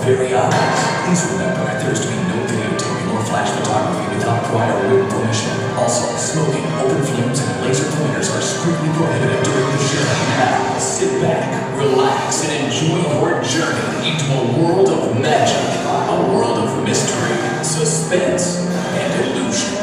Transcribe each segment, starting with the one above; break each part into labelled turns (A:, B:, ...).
A: very eyes. Please remember, there is to be no videotaping or flash photography without prior written permission. Also, smoking, open flames, and laser pointers are strictly prohibited during the show. Now, sit back, relax, and enjoy your journey into a world of magic, a world of mystery, suspense, and illusion.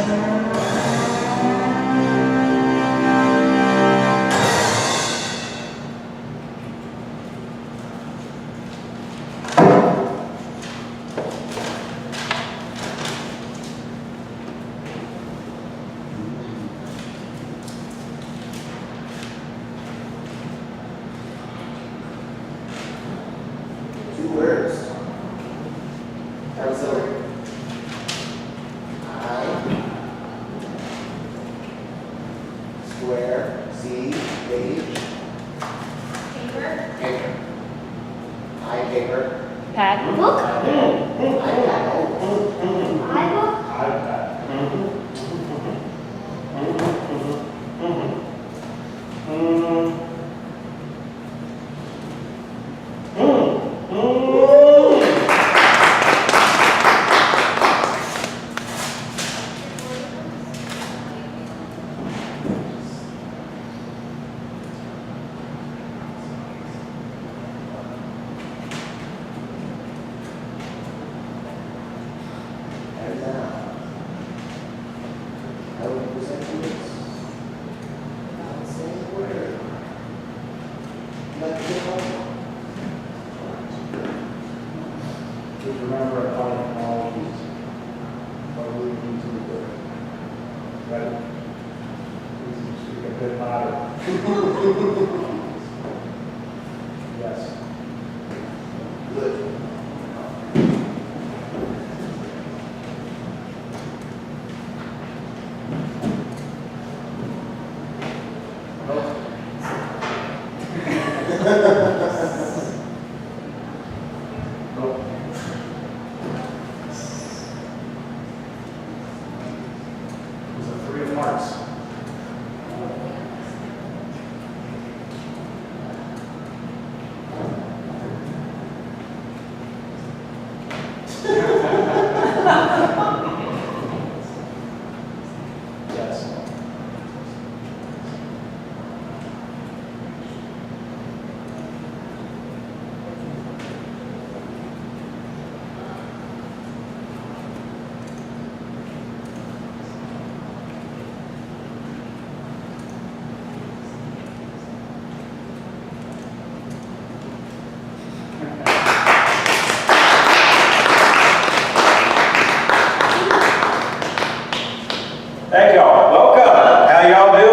B: Thank y'all. Welcome. How y'all doing?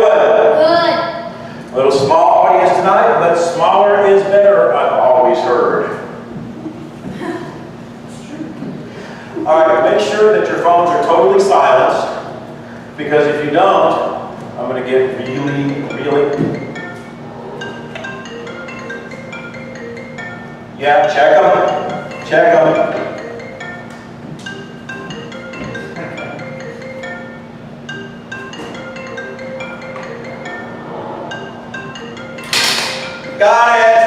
B: Good. A little small audience tonight, but smaller is better, I've always heard. All right, make sure that your phones are totally silenced, because if you don't, I'm going to get really... Yeah, check them. Check them. Got it!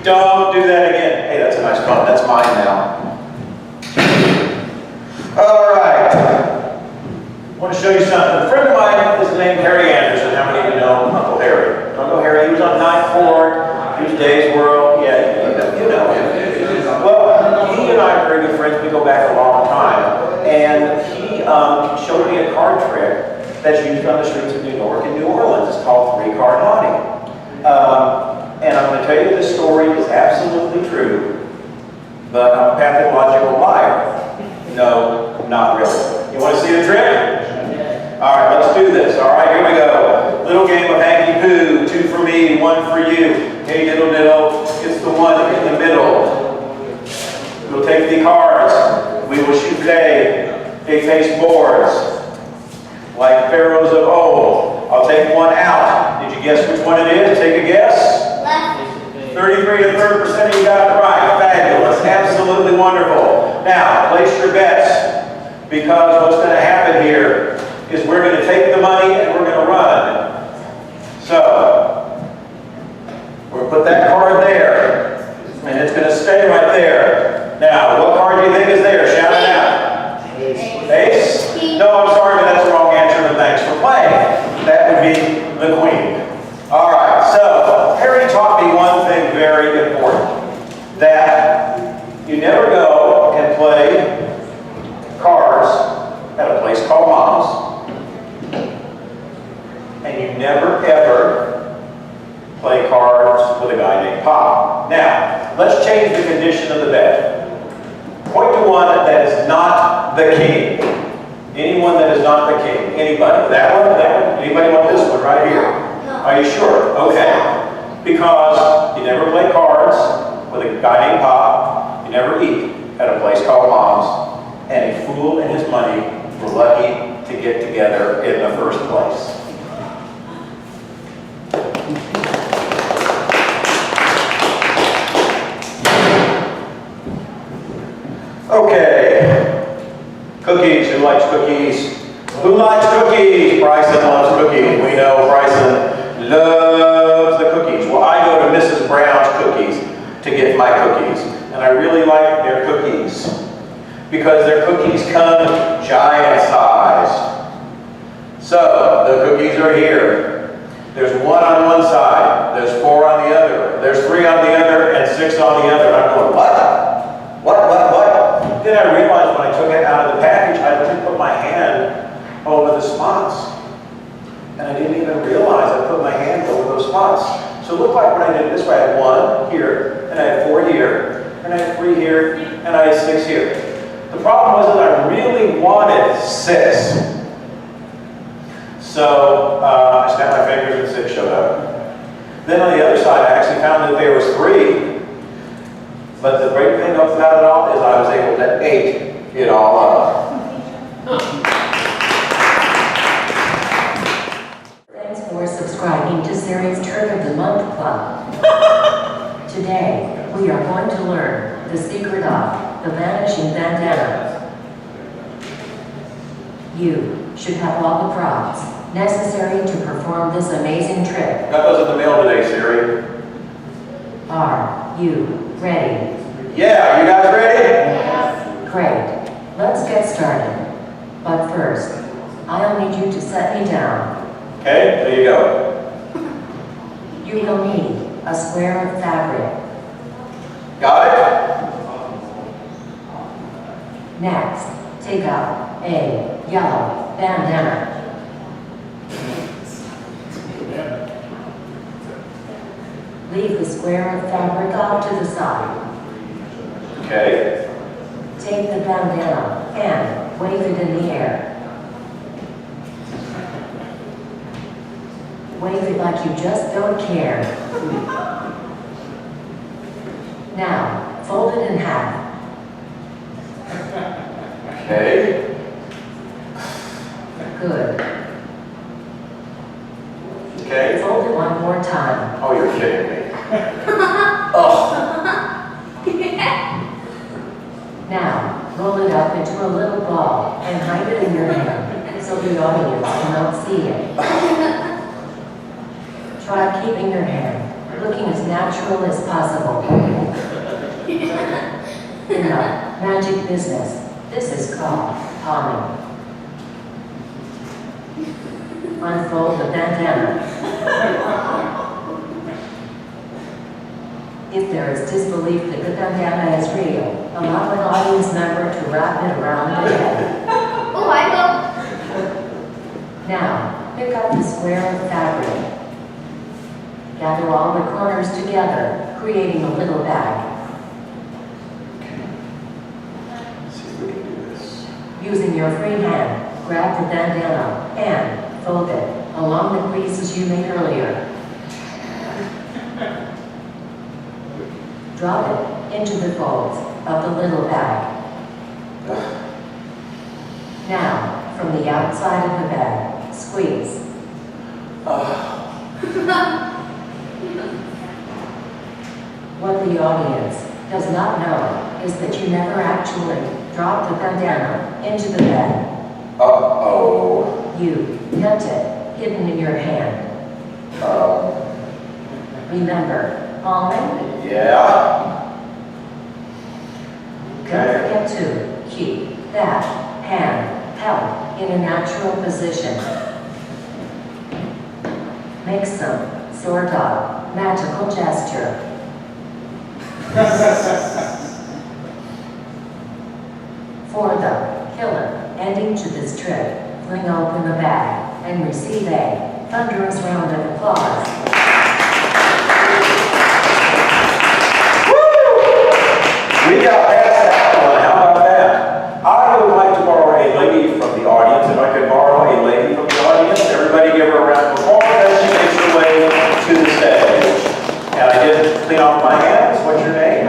B: Don't do that again. Hey, that's a nice phone. That's mine now. All right. I want to show you something. A friend of mine is named Harry Anderson. How many of you know Uncle Harry? Don't know Harry? He was on Ninth Court. He was Days World. Yeah, you know him. Well, he and I are very good friends. We go back a long time. And he showed me a card trick that's used on the streets of New York and New Orleans. It's called three-card naughty. And I'm going to tell you this story is absolutely true, but I'm a pathological liar. No, not really. You want to see the trick? All right, let's do this. All right, here we go. Little game of hanky-poo. 2 for me, 1 for you. Hey, diddle diddle. It's the one in the middle. We'll take the cards. We will shoot they face boards like pharaohs of old. I'll take one out. Did you guess which one it is? Take a guess. 33 to 30% of you got it right. Fabulous. Absolutely wonderful. Now, place your bets, because what's going to happen here is we're going to take the money and we're going to run. So, we'll put that card there, and it's going very important that you never go and play cards at a place called Mom's, and you never ever play cards with a guy named Pop. Now, let's change the condition of the bet. Point to one that is not the king. Anyone that is not the king. Anybody. That one? That one? Anybody want this one right here? Are you sure? Okay. Because you never play cards with a guy named Pop. You never eat at a place called Mom's. And a fool and his money were lucky to get together in the first place. Okay. Cookies. Who likes cookies? Who likes cookies? Bryson loves cookies. We know Bryson loves the cookies. Well, I go to Mrs. Brown's Cookies to get my cookies. And I really like their cookies because their cookies come giant sized. So, the cookies are here. There's 1 on one side. There's 4 on the other. There's 3 on the other and 6 on the other. And I'm going, what? Then I realized when I took it out of the package, I didn't put my hand over the spots. And I didn't even realize I put my hand over those spots. So it looked like when I did it this way, I had 1 here, and I had 4 here, and I had 3 here, and I had 6 here. The problem was that I really wanted 6. So I snapped my fingers and 6 showed up. Then on the other side, I actually found that there was 3. But the great thing about it all is I was able to ate it all up.
C: Thanks for subscribing to Series Trick of the Month Club. Today, we are going to learn the secret of the vanishing bandana. You should have all the props necessary to perform this amazing trick.
B: Got those in the mail today, Siri.
C: Are you ready?
B: Yeah, you guys ready?
C: Yes. Great. Let's get started. But first, I'll need you to set me down.
B: Okay, there you go.
C: You will need a square of fabric.
B: Got it?
C: Next, take out a yellow bandana. Leave the square of fabric off to the side.
B: Okay.
C: Take the bandana and wave it in the air. Wave it like you just don't care. Now, fold it in half.
B: Okay.
C: Good.
B: Okay.
C: Fold it one more time.
B: Oh, you're kidding me. Oh.
C: Now, roll it up into a little ball and hide it in your hand so the audience cannot see it. Try keeping your hand looking as natural as possible. In the magic business, this is called palming. Unfold the bandana. If there is disbelief that the bandana is real, allow an audience member to wrap it around the head.
D: Oh, I will.
C: Now, pick up the square of fabric. Gather all the corners together, creating a little bag.
B: Let's see if we can do this.
C: Using your free hand, grab the bandana and fold it along the creases you made earlier. Drop it into the folds of the little bag. Now, from the outside of the bag, squeeze. What the audience does not know is that you never actually dropped the bandana into the bag.
B: Uh-oh.
C: You kept it hidden in your hand. Remember, palming?
B: Yeah.
C: Don't forget to keep that hand held in a natural position. Make some sort of magical gesture. For the killer ending to this trip, fling open the bag and receive a thunderous round of applause.
B: We got past that one. How about that? I would like to borrow a lady from the audience. If I could borrow a lady from the audience, everybody give her a round of applause as she makes her way to the stage. And I did clean off my hands. What's your name?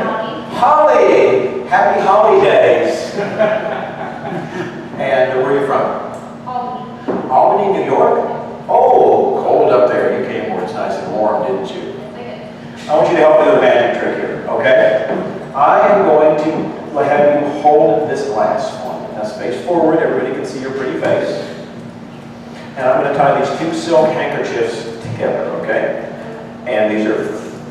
B: Holly. Happy Holly days. And where are you from?
D: Albany.
B: Albany, New York? Oh, cold up there. You came where it's nice and warm, didn't you? I want you to help me with a magic trick here, okay? I am going to have you hold this glass for me. Now face forward, everybody can see your pretty face. And I'm going to tie these two silk handkerchiefs together, okay? And these are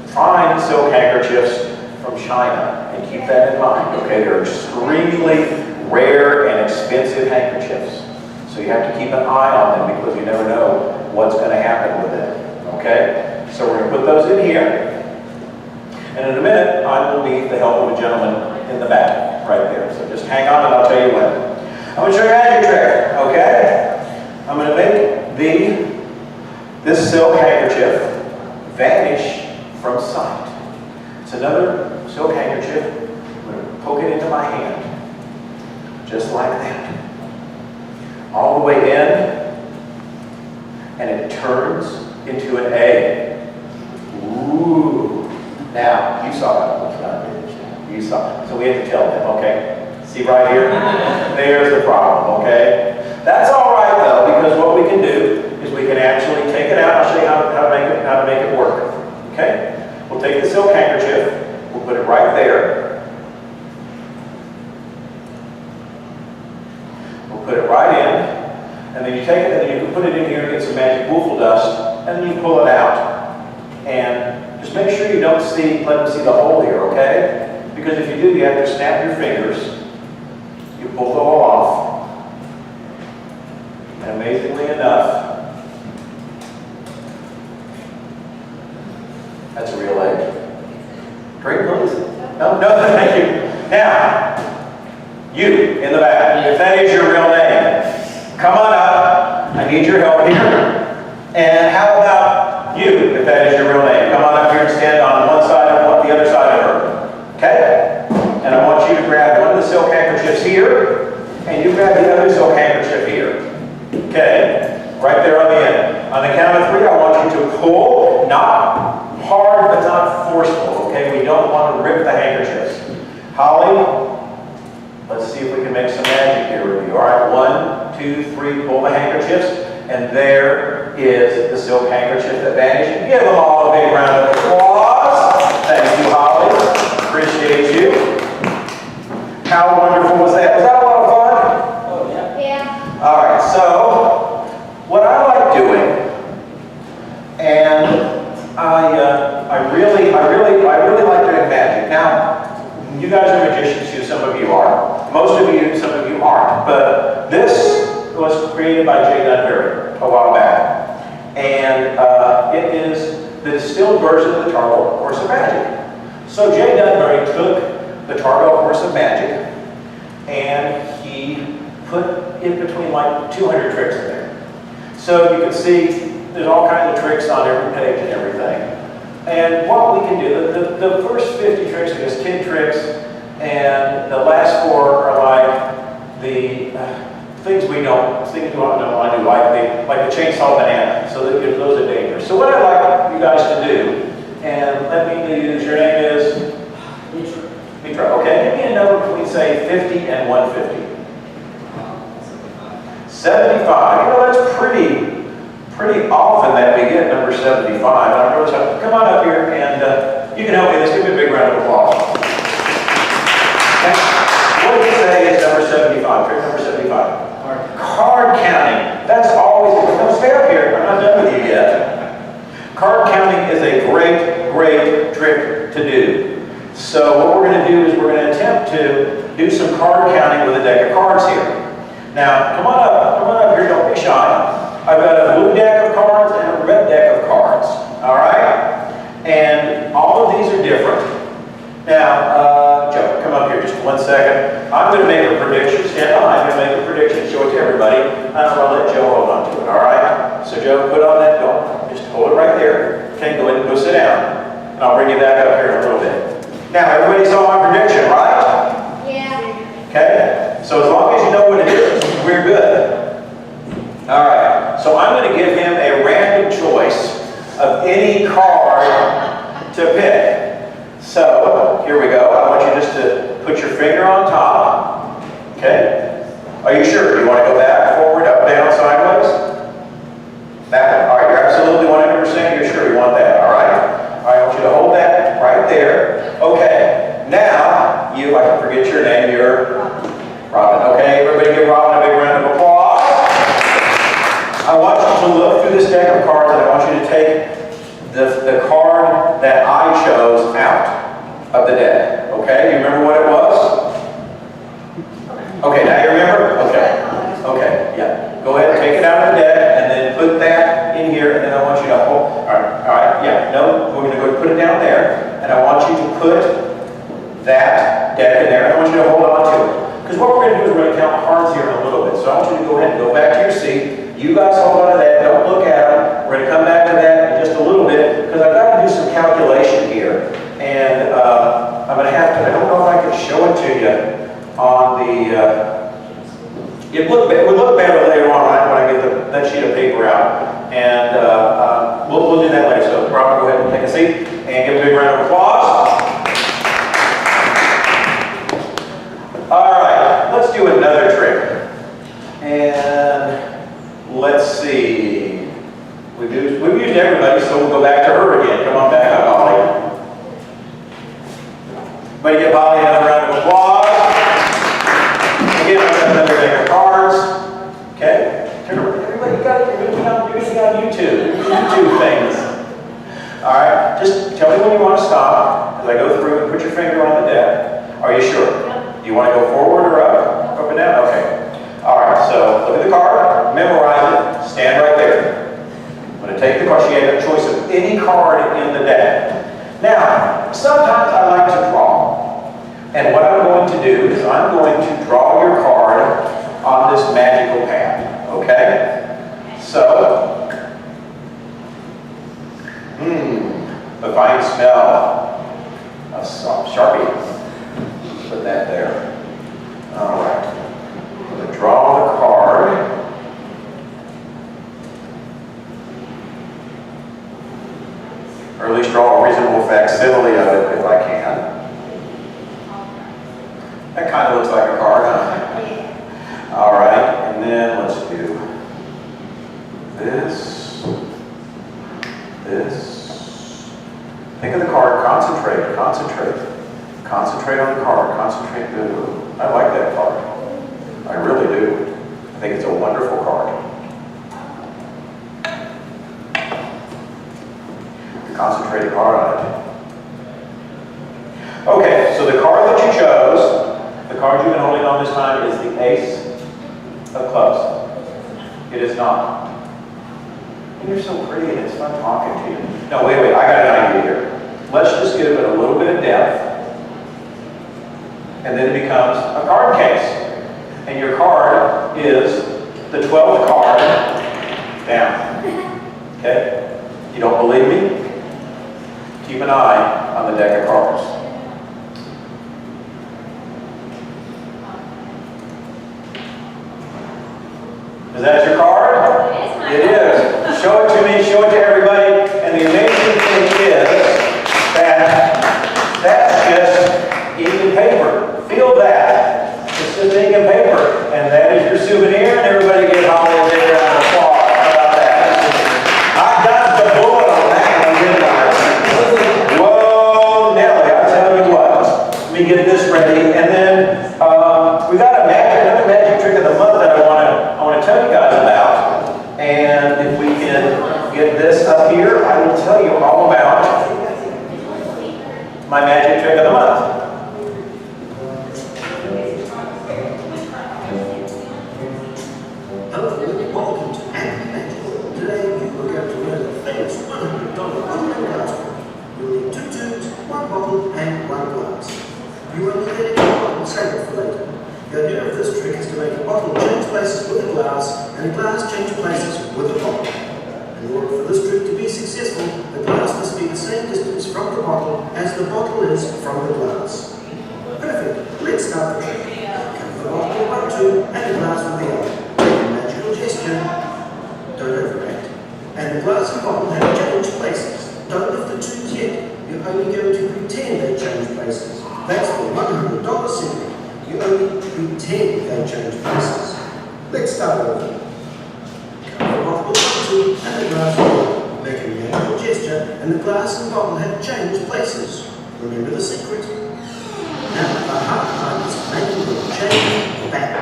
B: fine silk handkerchiefs from China. And keep that in mind, okay? They're extremely rare and expensive handkerchiefs. So you have to keep an eye on them because you never know what's going to happen with them, okay? So we're going to put those in here. And in a minute, I will need the help of a gentleman in the back, right there. So just hang on and I'll tell you when. I'm going to show you a magic trick, okay? I'm going to make this silk handkerchief vanish from sight. It's another silk handkerchief. I'm going to poke it into my hand, just like that. All the way in, and it turns into an egg. Ooh. Now, you saw that one, didn't you? You saw it. So we have to tell them, okay? See right here? There's the problem, okay? That's all right, though, because what we can do is we can actually take it out. I'll show you how to make it work, okay? We'll take the silk handkerchief. We'll put it right there. We'll put it right in. And then you take it, and then you can put it in here and get some magic woofle dust, and then you pull it out. And just make sure you don't let them see the hole here, okay? Because if you do, you have to snap your fingers. You pull the hole off. And amazingly enough, that's a real egg. Drink, please. No, thank you. Now, you in the back, if that is your real name, come on up. I need your help here. And how about you, if that is your real name? Come on up here and stand on one side of the other side of her. Okay? And I want you to grab one of the silk handkerchiefs here, and you grab the other silk handkerchief here. Okay? Right there on the end. On the count of 3, I want you to pull, not hard, but not forceful. Okay? We don't want to rip the handkerchiefs. Holly, let's see if we can make some magic here with you. All right? 1, 2, 3, pull the handkerchiefs. And there is the silk handkerchief that vanished. Give them all a big round of applause. Thank you, Holly. Appreciate you. How wonderful was that? Was that a lot of fun?
D: Oh, yeah. Yeah.
B: All right, so what I like doing, and I really like doing magic. Now, you guys are magicians too, some of you are. Most of you, some of you aren't. But this was created by Jay Dunbury a while back. And it is the distilled version of the Tarbell Course of Magic. So Jay Dunbury took the Tarbell Course of Magic and he put in between like 200 tricks in there. So you can see there's all kinds of tricks on every page and everything. And what we can do, the first 50 tricks are just kid tricks, and the last 4 are like the things we don't want to do, like the chainsaw banana. So that those are dangerous. So what I'd like you guys to do, and let me use, your name is? Mitra. Okay, give me a number between, say, 50 and 150. 75. You know, that's pretty often that we get number 75. And I'm really sorry. Come on up here and you can help me. Let's give me a big round of applause. Okay. What do you say is number 75? Trick number 75. Card counting. That's always, don't stay up here. I'm not done with you yet. Card counting is a great trick to do. So what we're going to do is we're going to attempt to do some card counting with a deck of cards here. Now, come on up here, don't be shy. I've got a blue deck of cards and a red deck of cards, all right? And all of these are different. Now, Joe, come up here just 1 second. I'm going to make a prediction. Stand by. I'm going to make a prediction. Show it to everybody. And I'm going to let Joe hold on to it. All right? So, Joe, put on that. Don't. Just hold it right there. Okay, go ahead and go sit down. And I'll bring you back up here in a little bit. Now, everybody saw my prediction, right?
D: Yeah.
B: Okay? So, as long as you know what it is, we're good. All right. So, I'm going to give him a random choice of any card to pick. So, here we go. I want you just to put your finger on top. Okay? Are you sure? You want to go back, forward, up, down, sideways? That one. All right, you're absolutely 100% you're sure you want that. All right? All right, I want you to hold that right there. Okay. Now, you, I can forget your name. You're Robin. Okay, everybody give Robin a big round of applause. I want you to look through this deck of cards and I want you to take the card that I chose out of the deck. Okay, you remember what it was? Okay, now you remember? Okay. Okay, yeah. Go ahead and take it out of the deck and then put that in here and then I want you to hold. Alright, yeah. No, we're going to go put it down there and I want you to put that deck in there and I want you to hold on to it. Because what we're going to do is we're going to count cards here in a little bit. So I want you to go ahead and go back to your seat. You guys hold on to that. Don't look at them. We're going to come back to that in just a little bit because I've got to do some calculation here. And I'm going to have to, I don't know if I can show it to you on the, it would look better later on when I get that sheet of paper out. And we'll do that later. So Robin, go ahead and take a seat and give a big round of applause. All right, let's do another trick. And let's see. We've used everybody, so we'll go back to her again. Come on back up, Holly. Everybody give Holly another round of applause. Again, I've got another deck of cards. Okay? Everybody, you're going to be on YouTube. YouTube things. All right? Just tell me when you want to stop as I go through and put your finger on the deck. Are you sure? Do you want to go forward or up? Up and down? Okay. All right, so look at the card. Memorize it. Stand right there. I'm going to take the card. She had a choice of any card in the deck. Now, sometimes I like to draw. And what I'm going to do is I'm going to draw your card on this magical pad. Okay? So, the fine smell of Sharpie. Put that there. All right. I'm going to draw the card. Or at least draw a reasonable facsimile of it if I can. That kind of looks like a card, huh? All right, and then let's do this, this. Think of the card, concentrate, concentrate. Concentrate on the card, concentrate. I like that card. I really do. I think it's a wonderful card. Concentrated hard on it. Okay, so the card that you chose, the card you've been holding on this time is the Ace of Clubs. It is not. And you're so pretty and it's fun talking to you. No, wait, I got an idea here. Let's just give it a little bit of depth. And then it becomes a card case. And your card is the 12th card down. Okay? You don't believe me? Keep an eye on the deck of cards. Is that your card? It is. Show it to me, show it to everybody. And the amazing thing is that that's just ink and paper. Feel that. It's just ink and paper. And that is your souvenir. And everybody give Holly a big round of applause. How about that? I got the bullet on that one, didn't I? Whoa, Nelly, I'll tell you what. Let me get this ready. And then we got another magic trick of the month that I want to tell you guys about. And if we can get this up here, I will tell you all about my magic trick of the month.
E: Hello, welcome to Happy Magic. Today we are going to learn the famous $100 online card. You'll need 2 tubes, 1 bottle and 1 glove. You only let it go on and save it for later. The idea of this trick is to make a bottle change places with a glass, and a glass change places with a bottle. In order for this trick to be successful, the glass must be the same distance from the bottle as the bottle is from the glass. Perfect. Let's start the trick. Cover the bottle with one tube and the glass with the other. Make a magical gesture. Don't overact. And the glass and bottle have changed places. Don't lift the tubes yet. You're only going to pretend they change places. That's the $100 secret. You only pretend they change places. Let's start over. Cover the bottle with one tube and the glass with the other. Make a magical gesture and the glass and bottle have changed places. Remember the secret. Now the hard part is making them change back.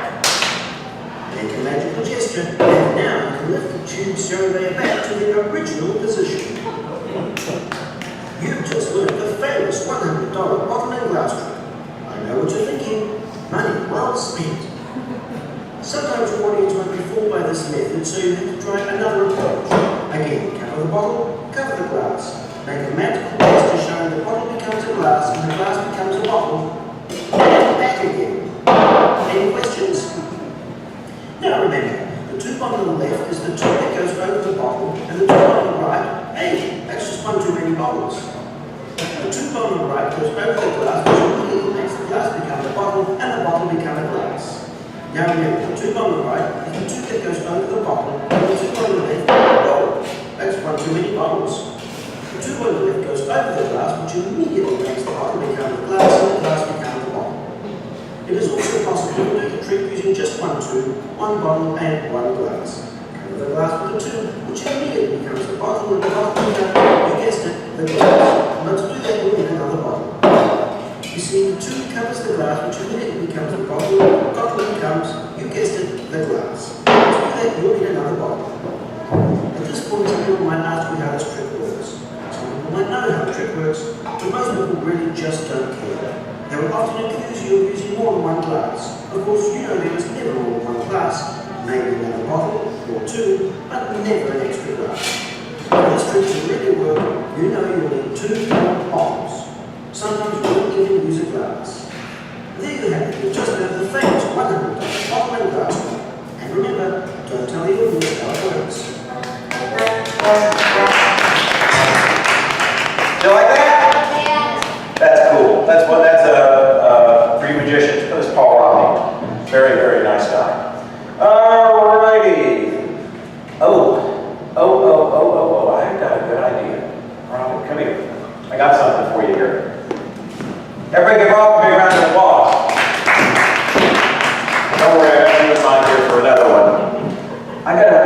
E: Make a magical gesture, and now you can lift the tubes so they are back to their original position. You've just learned the famous $100 bottle and glass trick. I know what you're thinking. Money well spent. Sometimes your audience won't be fooled by this method, so you have to try another approach. Again, cover the bottle, cover the glass. Make a magical gesture showing the bottle becomes a glass and the glass becomes a bottle. And back again. Any questions? Now remember, the tube on the left is the tube that goes over the bottle, and the tube on the right, hey, that's just one too many bottles. The tube on the right goes over the glass, which immediately makes the glass become a bottle, and the bottle become a glass. Now remember, the tube on the right is the tube that goes over the bottle, and the tube on the left, oh, that's one too many bottles. The tube on the left goes over the glass, which immediately makes the bottle become the glass, and the glass become the bottle. It is also possible to do the trick using just one tube, one bottle, and one glass. Cover the glass with the tube, which immediately becomes the bottle, and the bottle becomes, you guessed it, the glass. But to do that, we'll need another bottle. You see, the tube covers the glass, which immediately becomes the bottle, and the bottle becomes, you guessed it, the glass. To do that, you'll need another bottle. At this point, some people might ask me how this trick works. Some people might know how the trick works, but most people really just don't care. They will often accuse you of using more than one glass. Of course, you know there is never more than one glass, maybe another bottle or two, but never an extra glass. For this trick to really work, you know you will need two bottles. Sometimes you won't even use a glass. There you have it. You've just heard the famous $100 bottle and glass trick. And remember, don't tell your audience how it works.
B: Do you like that? That's cool. That's a free magician. That was Paul Romney. Very, very nice guy. Alrighty. Oh, I've got a good idea. Romney, come here. I got something for you here. Everybody give Rob a big round of applause. Don't worry, I got you in mind here for another one. I got a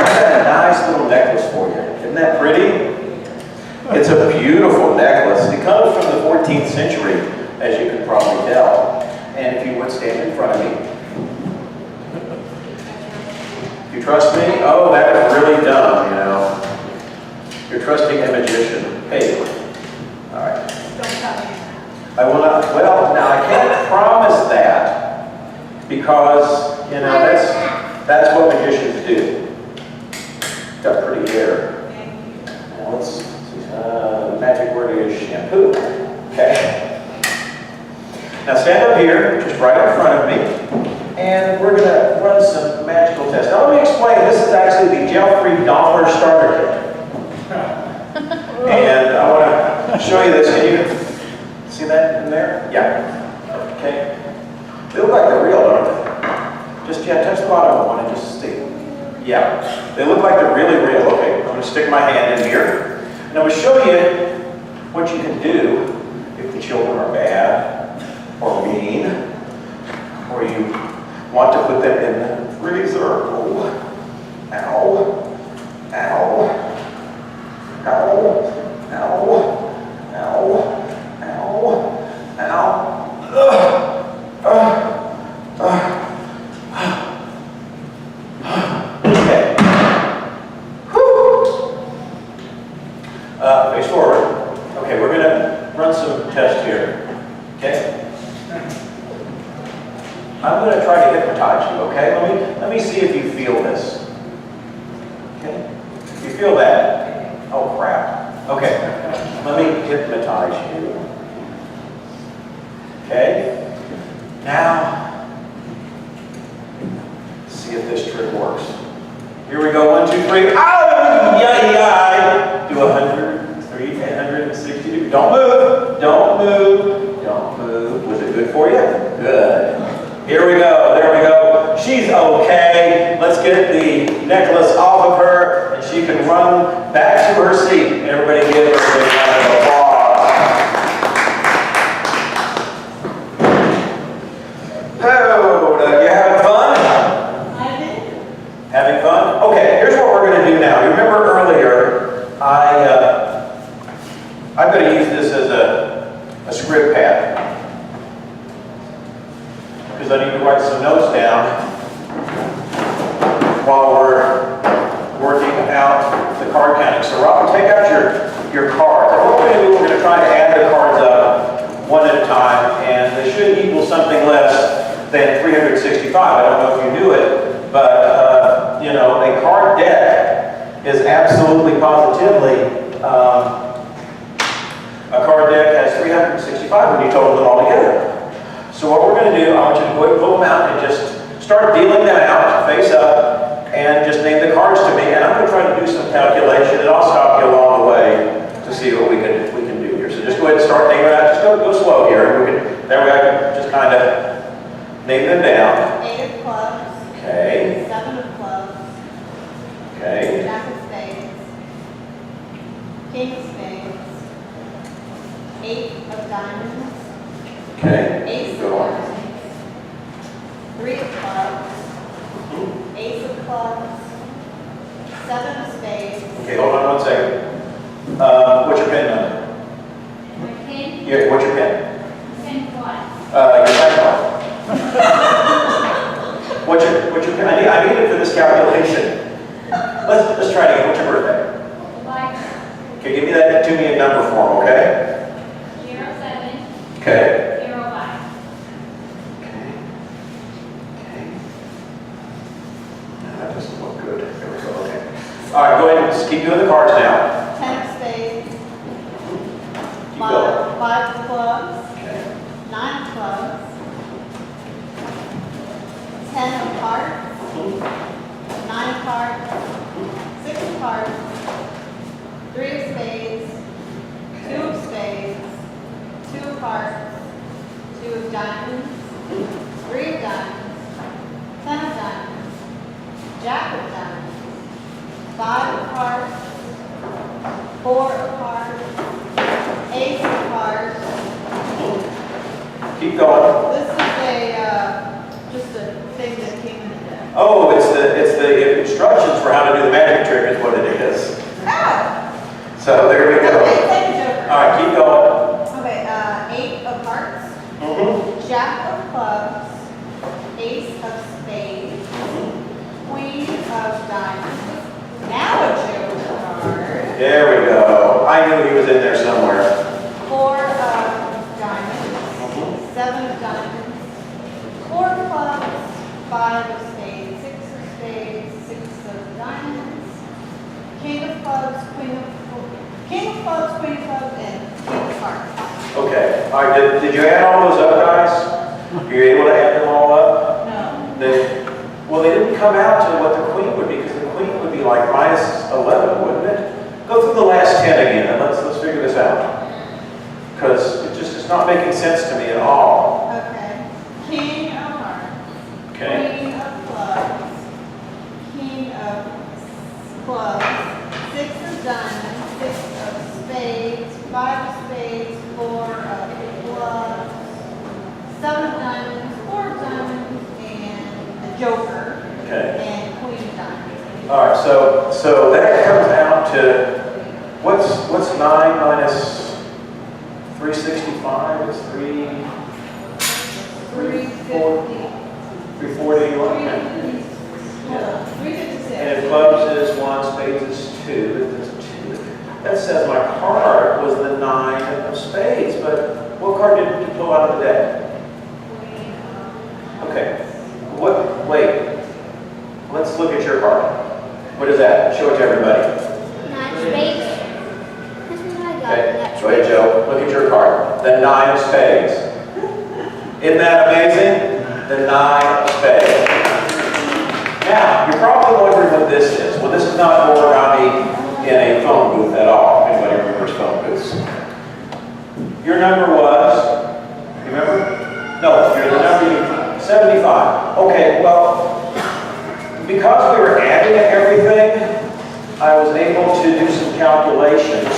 B: nice little necklace for you. Isn't that pretty? It's a beautiful necklace. It comes from the 14th century, as you can probably tell. And if you would stand in front of me. If you trust me, oh, that is really dumb, you know. You're trusting a magician. Hey, all right. I will not, well, now I can't promise that because, you know, that's what magicians do. Got pretty hair. Now let's see. The magic word is shampoo. Okay. Now stand up here, just right in front of me, and we're going to run some magical tests. Now let me explain. This is actually the gel-free Doppler starter kit, and I want to show you this. Can you see that in there? Yeah. Okay. They look like they're real, don't they? Just touch the bottom one and just see. Yeah. They look like they're really real. Okay. I'm going to stick my hand in here. And I'm going to show you what you can do if the children are bad or mean, or you want to put them in the freezer. Oh, ow, ow, ow, ow, ow, ow, ow. Okay. Face forward. Okay, we're going to run some tests here. Okay? I'm going to try to hypnotize you, okay? Let me see if you feel this. Okay? If you feel that, oh crap. Okay, let me hypnotize you. Okay? Now, let's see if this trick works. Here we go, 1, 2, 3. Ah, yeah. Do 103, 160 degrees. Don't move, don't move, don't move. Was it good for you? Good. Here we go, there we go. She's okay. Let's get the necklace off of her and she can run back to her seat. Everybody give her a big round of applause. Oh, you having fun?
D: I did.
B: Having fun? Okay, here's what we're going to do now. You remember earlier, I'm going to use this as a script pad. Because I need to write some notes down while we're working out the card counting. So Robin, take out your cards. And what we're going to do, we're going to try to add the cards up one at a time, and they should equal something less than 365. I don't know if you knew it, but you know, a card deck is absolutely positively, a card deck has 365 when you total them all together. So what we're going to do, I want you to go ahead and pull them out and just start dealing them out face up and just name the cards to me. And I'm going to try to do some calculation, and I'll stop you along the way to see what we can do here. So just go ahead and start naming it out. Just go slow here. That way I can just kind of name them down.
D: 8 of clubs.
B: Okay.
D: 7 of clubs.
B: Okay.
D: Jack of spades. King of spades. 8 of diamonds.
B: Okay.
D: Ace of
B: Go on.
D: diamonds. 3 of clubs. Ace of clubs. 7 of spades.
B: Okay, hold on 1 second. What's your pen number?
D: My king.
B: Yeah, what's your pen?
D: King what?
B: Your pen number. What's your pen? I need it for this calculation. Let's try it again. What's your birthday?
D: Like
B: Okay, give me that to me in number form, okay?
D: 07.
B: Okay.
D: 05.
B: No, that doesn't look good. There we go, okay. All right, go ahead and just keep doing the cards now.
D: 10 of spades.
B: Keep going.
D: 5 of clubs.
B: Okay.
D: 9 of clubs. 10 of hearts. 9 of hearts. 6 of hearts. 3 of spades. 2 of spades. 2 of hearts. 2 of diamonds. 3 of diamonds. 10 of diamonds. Jack of diamonds. 5 of hearts. 4 of hearts. Ace of hearts.
B: Keep going.
D: This is just a thing that came in the deck.
B: Oh, it's the instructions for how to do the magic trick is what it is.
D: Oh!
B: So there we
D: Okay,
B: go.
D: take a joker.
B: All right, keep going.
D: Okay, 8 of hearts, Jack of clubs, Ace of spades, Queen of diamonds. Now a joker card.
B: There we go. I knew he was in there somewhere.
D: 4 of diamonds, 7 of diamonds, 4 of clubs, 5 of spades, 6 of spades, 6 of diamonds, King of clubs, Queen of clubs, and King of hearts.
B: Okay. All right. Did you add all those up, guys? Were you able to add them all up?
D: No.
B: Well, they didn't come out to what the queen would be, because the queen would be like minus 11, wouldn't it? Go through the last 10 again, and let's figure this out. Because it's not making sense to me at all.
D: Okay. King of hearts.
B: Okay.
D: Queen of clubs. King of clubs. 6 of diamonds. 6 of spades. 5 of spades. 4 of clubs. 7 of diamonds. 4 of diamonds. And a joker.
B: Okay.
D: And queen of diamonds.
B: All right. So that comes out to what's 9 minus 365? It's
D: 350.
B: 340.
D: Hold on. 356.
B: And clubs is 1, spades is 2. That's 2. That says my card was the 9 of spades, but what card did you pull out of the deck?
D: Queen of
B: Okay. Wait. Let's look at your card. What is that? Show it to everybody.
F: 9 spades. That's what I got.
B: Okay.
F: That's
B: Go ahead, Joe. Look at your card. The 9 of spades. Isn't that amazing? The 9 of spades. Now, you're probably wondering what this is. Well, this is not origami in a phone booth at all. Anybody remembers phone booths? Your number was, you remember? No, you're the number 75. Okay, well, because we were adding everything, I was able to do some calculations.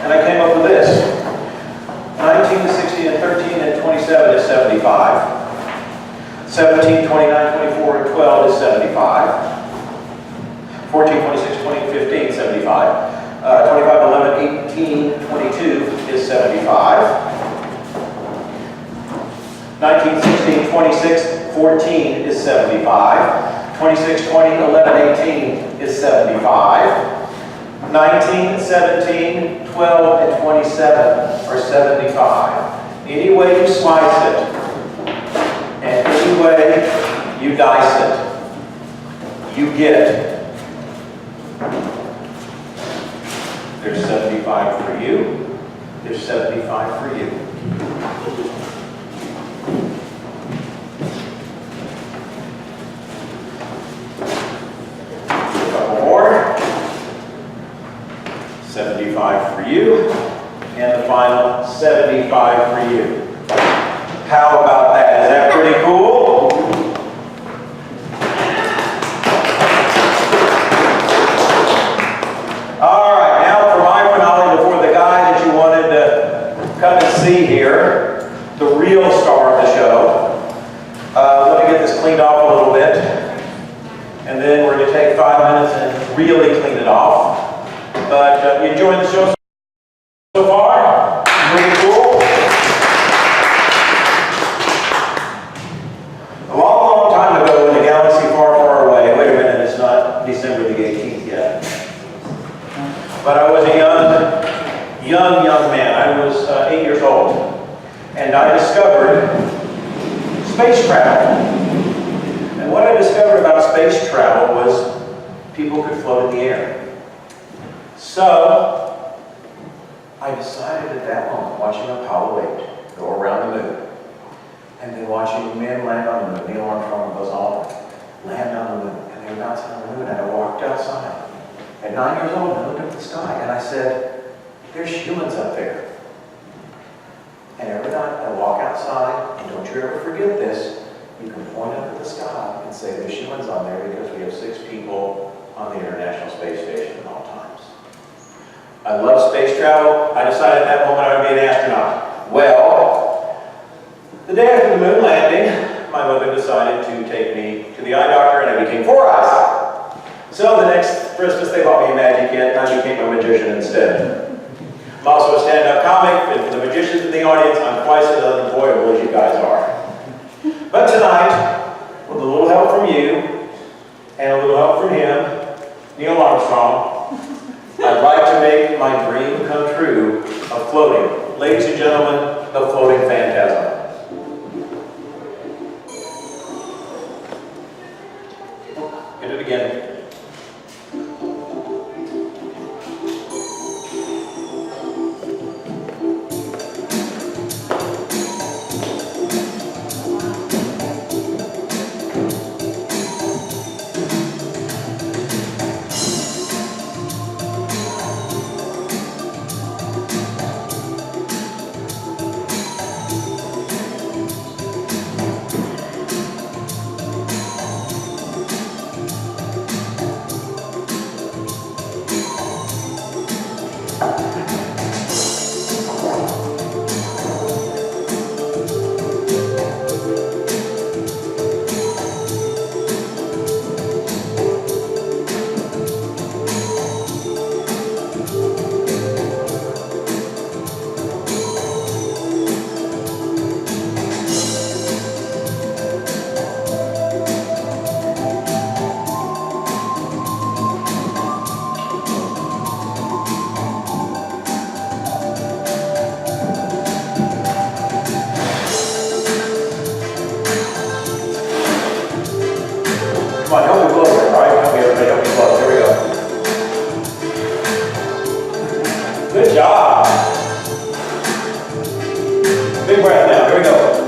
B: And I came up with this. 19, 16, and 13, and 27 is 75. 17, 29, 24, and 12 is 75. 14, 26, 20, 15, 75. 25, 11, 18, 22 is 75. 19, 16, 26, 14 is 75. 26, 20, 11, 18 is 75. 19, 17, 12, and 27 are 75. Any way you slice it, and any way you dice it, you get. There's 75 for you. There's 75 for you. A couple more. 75 for you. And the final 75 for you. How about that? Is that pretty cool? All right, now for my chronology, before the guy that you wanted to come and see here, the real star of the show. Let me get this cleaned off a little bit. And then we're going to take 5 minutes and really clean it off. But you enjoying the show so far? Pretty cool? A long, long time ago in a galaxy far, far away, wait a minute, it's not December the 18th yet. But I was a young man. I was 8 years old. And I discovered space travel. And what I discovered about space travel was people could float in the air. So, I decided at that moment, watching Apollo 8 go around the moon, and then watching men land on the moon, Neil Armstrong and Buzz Aldrin land on the moon, and they were bouncing on the moon, and I walked outside. At 9 years old, I looked up at the sky, and I said, there's humans up there. And every night I walk outside, and don't you ever forget this, you can point up at the sky and say there's humans on there because we have 6 people on the International Space Station at all times. I love space travel. I decided at that moment I would be an astronaut. Well, the day after the moon landing, my mother decided to take me to the eye doctor, and I became 4 eyes. So the next Christmas they bought me a magic kit, and I became a magician instead. I'm also a stand-up comic, and for the magicians in the audience, I'm twice as unemployable as you guys are. But tonight, with a little help from you, and a little help from him, Neil Armstrong, I'd like to make my dream come true of floating. Ladies and gentlemen, the floating phantasm. Hit it again. big breath now. Here we go.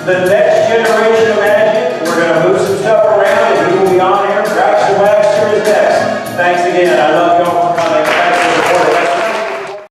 B: The next generation of magic, we're going to move some stuff around and he will be on here, crack some wax to his desk. Thanks again. I love you all.